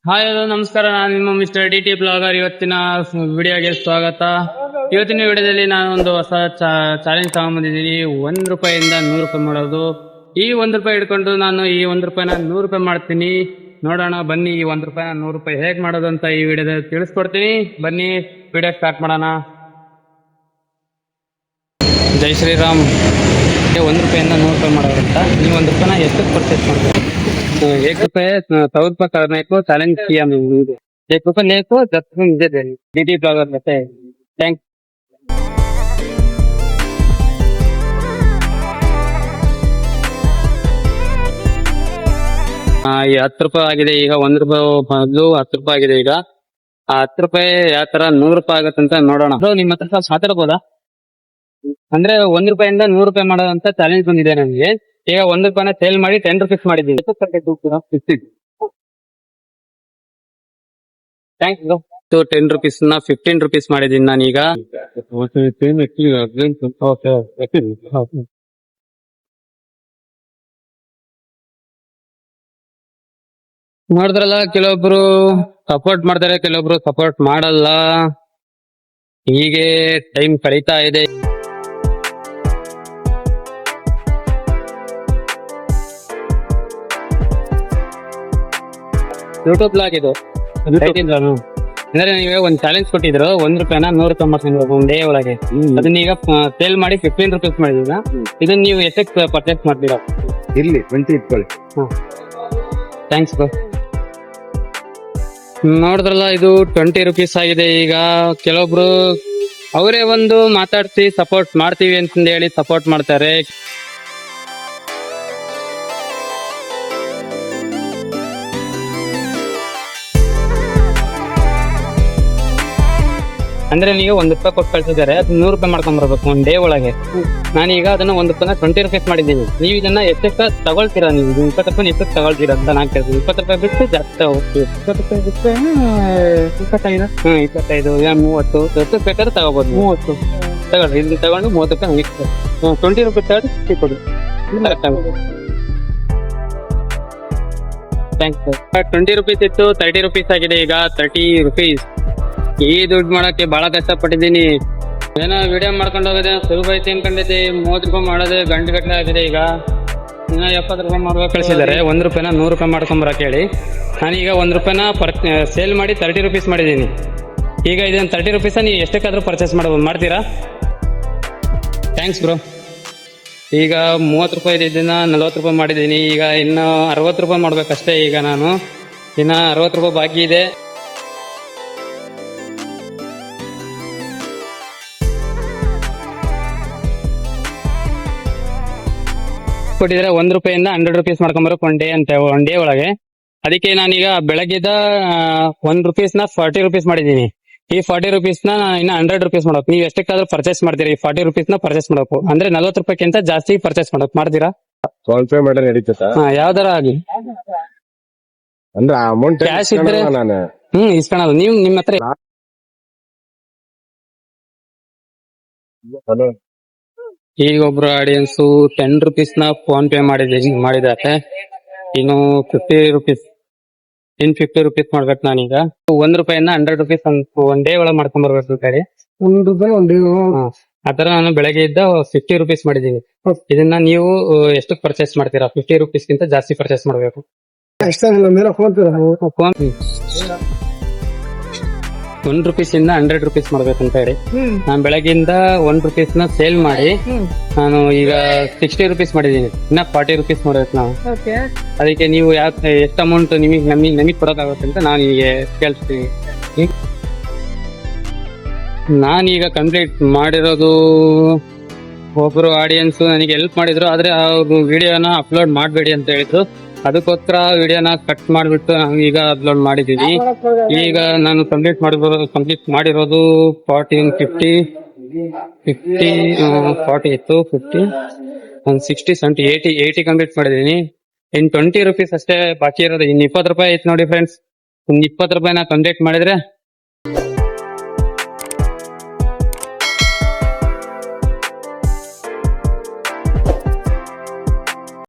Hi hello ನಮಸ್ಕಾರ, ನಾನು ನಿಮ್ಮ ಮಿಸ್ಟರ್ ಡಿ ಬ್ಲಾಗರ್. ಇವತ್ತಿನ ವಿಡಿಯೋಗೆ ಸ್ವಾಗತ. ಇವತ್ತಿನ ವಿಡಿಯೋದಲ್ಲಿ ನಾನು ಒಂದು ಹೊಸ ಚಾಲೆಂಜ್ ತಗೊಂಡ್ಬಂದಿದ್ದೀನಿ. ₹1 100 ಮಾಡೋದು. ಈ ₹1 ಹಿಡ್ಕೊಂಡು ನಾನು ಈ ₹1 100 ಮಾಡ್ತೀನಿ. ನೋಡೋಣ ಬನ್ನಿ, ಈ ₹1 100 ಹೇಗ್ ಮಾಡೋದು ಅಂತ ಈ ವಿಡಿಯೋದಲ್ಲಿ ತಿಳಿಸ್ಕೊಡ್ತೀನಿ. ಬನ್ನಿ ವಿಡಿಯೋ ಸ್ಟಾರ್ಟ್ ಮಾಡೋಣ. ಜೈ ಶ್ರೀರಾಮ್. ₹1 100 ಮಾಡೋದಂತ ನೀವು ₹1 ಎಷ್ಟು ಪರ್ಚೇಸ್ ಮಾಡಬೇಕು? ₹1 ₹100 करने को चैलेंज किया मैंने। ₹1 ले को 10 मुझे देनी। डीडी ब्लॉगर में से थैंक्स। ಈ ₹10 ಆಗಿದೆ. ಈಗ ₹1 ಮೊದಲು ₹10 ಆಗಿದೆ. ಈಗ ಆ ₹10 ಯಾವ ತರ ₹100 ಆಗುತ್ತಂತ ನೋಡೋಣ. ನಿಮ್ಮ ಹತ್ರ ಸ್ವಲ್ಪ ಮಾತಾಡ್ಬೋದಾ? ಅಂದ್ರೆ ₹1 100 ಮಾಡೋದಂತ ಚಾಲೆಂಜ್ ಬಂದಿದೆ ನನಗೆ. ಈಗ ₹1 ಸೇಲ್ ಮಾಡಿ ₹10 ಮಾಡಿದ್ದೀನಿ. Thanks bro. ₹10 ನ ₹15 ಮಾಡಿದ್ದೀನಿ ನಾನೀಗ. ನೋಡಿದ್ರಲ್ಲ, ಕೆಲವೊಬ್ರು ಸಪೋರ್ಟ್ ಮಾಡ್ತಾರೆ, ಕೆಲವೊಬ್ರು ಸಪೋರ್ಟ್ ಮಾಡಲ್ಲ. ಹೀಗೆ ಟೈಮ್ ಕಳೀತಾ ಇದೆ. ಯೂಟ್ಯೂಬ್ ಬ್ಲಾಗ್ ಇದು. ಅಂದ್ರೆ ನೀವೇ ಒಂದ್ ಚಾಲೆಂಜ್ ಕೊಟ್ಟಿದ್ರು, ₹1 100 ಮಾಡ್ತೀನಿ ಒಂದ್ ಡೇ ಒಳಗೆ. ಅದನ್ನ ಈಗ ಸೇಲ್ ಮಾಡಿ ₹15 ಮಾಡಿದೀಗ. ಇದನ್ನ ನೀವು ಎಷ್ಟಕ್ಕೆ ಪರ್ಚೇಸ್ ಮಾಡ್ತೀರಾ? ಇಲ್ಲಿ 20 ಇಟ್ಕೊಳ್ಳಿ. Thanks bro. ನೋಡಿದ್ರಲ್ಲ, ಇದು ₹20 ಆಗಿದೆ. ಈಗ ಕೆಲವೊಬ್ರು ಅವರೇ ಒಂದು ಮಾತಾಡ್ಸಿ ಸಪೋರ್ಟ್ ಮಾಡ್ತೀವಿ ಅಂತಂದು ಹೇಳಿ ಸಪೋರ್ಟ್ ಮಾಡ್ತಾರೆ. ಅಂದ್ರೆ ನೀವು ₹1 ಕೊಟ್ಟು ಕಳ್ಸಿದ್ದಾರೆ, ಅದು ₹100 ಮಾಡ್ಕೊಂಡ್ ಬರ್ಬೇಕು ಒಂದ್ ಡೇ ಒಳಗೆ. ನಾನೀಗ ಅದನ್ನ ₹1 ₹20 ಮಾಡಿದ್ದೀನಿ. ನೀವು ಇದನ್ನ ಎಷ್ಟಕ್ಕೆ ತಗೊಳ್ತೀರಾ? ನೀವು ₹20 ಎಷ್ಟಕ್ಕೆ ತಗೊಳ್ತೀರಾ ಅಂತ ನಾನು ಕೇಳ್ತೀನಿ. ₹20 ಬಿಟ್ಟು ಜಾಸ್ತಿ ಹೋಗ್ತೀವಿ. ₹20 ಬಿಟ್ಟು 25 30 10 ಬೇಕಾದ್ರೆ ತಗೋಬಹುದು. 30 ತಗೊಳ್ರಿ. ಇಲ್ಲಿ ತಗೊಂಡು ₹30 ₹20 ತಗೊಂಡು ಕೊಡಿ. ಥ್ಯಾಂಕ್ಸ್. ₹20 ಇತ್ತು, ₹30 ಆಗಿದೆ. ಈಗ ₹30. ಈ ದುಡ್ಡು ಮಾಡಕ್ಕೆ ಬಹಳ ಕಷ್ಟಪಟ್ಟಿದ್ದೀನಿ. ಏನೋ ವಿಡಿಯೋ ಮಾಡ್ಕೊಂಡು ಹೋಗೋದೇ ಸುಲಭ ಐತಿ ಅನ್ಕೊಂಡಿದ್ದೆ. ₹30 ಮಾಡೋದೇ ಗಂಟೆ ಆಗಿದೆ. ಈಗ ಇನ್ನ ₹70 ಮಾಡ್ಬೇಕು ಕಳಿಸಿದ್ದಾರೆ. ₹1 100 ಮಾಡ್ಕೊಂಬರಕ್ಕೆ ಹೇಳಿ ನಾನೀಗ ₹1 ಸೇಲ್ ಮಾಡಿ ₹30 ಮಾಡಿದ್ದೀನಿ. ಈಗ ಇದನ್ನ ₹30 ನೀವು ಎಷ್ಟಕ್ಕಾದ್ರೂ ಪರ್ಚೇಸ್ ಮಾಡ್ತೀರಾ? Thanks bro. ಈಗ ₹30 ಇದನ್ನ ₹40 ಮಾಡಿದ್ದೀನಿ. ಈಗ ಇನ್ನು ₹60 ಮಾಡ್ಬೇಕಷ್ಟೇ. ಈಗ ನಾನು ಇನ್ನ ₹60 ಬಾಕಿ ಇದೆ. ಕೊಟ್ಟಿದ್ರೆ ₹1 100 ಮಾಡ್ಕೊಂಬರಕ್ ಒನ್ ಡೇ ಒಳಗೆ. ಅದಕ್ಕೆ ನಾನೀಗ ಬೆಳಗ್ಗೆದ ₹1 ₹40 ಮಾಡಿದ್ದೀನಿ. ಈ ₹40 ಇನ್ನ ₹100 ಮಾಡ್ಬೇಕು. ನೀವು ಎಷ್ಟಕ್ಕಾದ್ರೂ ಪರ್ಚೇಸ್ ಮಾಡ್ತೀರಾ? ಈ ₹40 ಪರ್ಚೇಸ್ ಮಾಡ್ಬೇಕು ಅಂದ್ರೆ ₹40 ಜಾಸ್ತಿ ಪರ್ಚೇಸ್ ಮಾಡ್ತೀರಾ? ಫೋನ್ ಪೇ ಮಾಡಿದ್ರೆ ನಡೀತದ? ಯಾವ್ದಾರ ಆಗ್ಲಿ. ಅಂದ್ರೆ ಅಮೌಂಟ್ ಕ್ಯಾಶ್ ಇದ್ರೆ ನಾನು ಇಸ್ಕೊಳೋದು. ನೀವು ನಿಮ್ಮ ಹತ್ರ ಈಗ ಒಬ್ರು ಆಡಿಯನ್ಸ್ ₹10 ಫೋನ್ ಪೇ ಮಾಡಿದ್ದಾರೆ. ಇನ್ನು ₹50 ಇನ್ ₹50 ಮಾಡ್ಬೇಕು. ನಾನೀಗ ₹1 100 ಒನ್ ಡೇ ಒಳಗೆ ಮಾಡ್ಕೊಂಡ್ ಬರ್ಬೇಕು. ಕಡೆ ಆತರ ನಾನು ಬೆಳಗ್ಗೆ ಇದ್ದ ₹50 ಮಾಡಿದೀನಿ. ಇದನ್ನ ನೀವು ಎಷ್ಟು ಪರ್ಚೇಸ್ ಮಾಡ್ತೀರಾ? ₹50 ಜಾಸ್ತಿ ಪರ್ಚೇಸ್ ಮಾಡ್ಬೇಕು. ₹1 ಇಂದ ₹100 ಮಾಡ್ಬೇಕಂತ ಹೇಳಿ ನಾನು ಬೆಳಗ್ಗೆಯಿಂದ ₹1 ಸೇಲ್ ಮಾಡಿ ನಾನು ಈಗ ₹60 ಮಾಡಿದೀನಿ. ಇನ್ನ ₹40 ಮಾಡ್ಬೇಕು ನಾವು. ಅದಕ್ಕೆ ನೀವು ಎಷ್ಟು ಅಮೌಂಟ್ ನಮಗೆ ಕೊಡೋಕ್ಕಾಗುತ್ತೆ ಅಂತ ನಾನು ಈಗ ಕೇಳ್ತೀನಿ. ನಾನೀಗ ಕಂಪ್ಲೀಟ್ ಮಾಡಿರೋದು, ಒಬ್ರು ಆಡಿಯನ್ಸ್ ನನಗೆ ಹೆಲ್ಪ್ ಮಾಡಿದ್ರು, ಆದ್ರೆ ಅವ್ರು ವಿಡಿಯೋನ ಅಪ್ಲೋಡ್ ಮಾಡಬೇಡಿ ಅಂತ ಹೇಳಿದ್ರು. ಅದಕ್ಕೋಸ್ಕರ ವಿಡಿಯೋನ ಕಟ್ ಮಾಡಿಬಿಟ್ಟು ನಾವು ಈಗ ಅಪ್ಲೋಡ್ ಮಾಡಿದೀನಿ. ಈಗ ನಾನು ಕಂಪ್ಲೀಟ್ ಮಾಡಿರೋದು 40 50 40 ಇತ್ತು, 50 60 70 80 ಕಂಪ್ಲೀಟ್ ಮಾಡಿದೀನಿ. ಇನ್ ₹20 ಅಷ್ಟೇ ಬಾಕಿ ಇರೋದು. ಇನ್ ₹20 ಐತಿ ನೋಡಿ ಫ್ರೆಂಡ್ಸ್. ಇನ್ ₹20 ಕಂಪ್ಲೀಟ್ ಮಾಡಿದ್ರೆ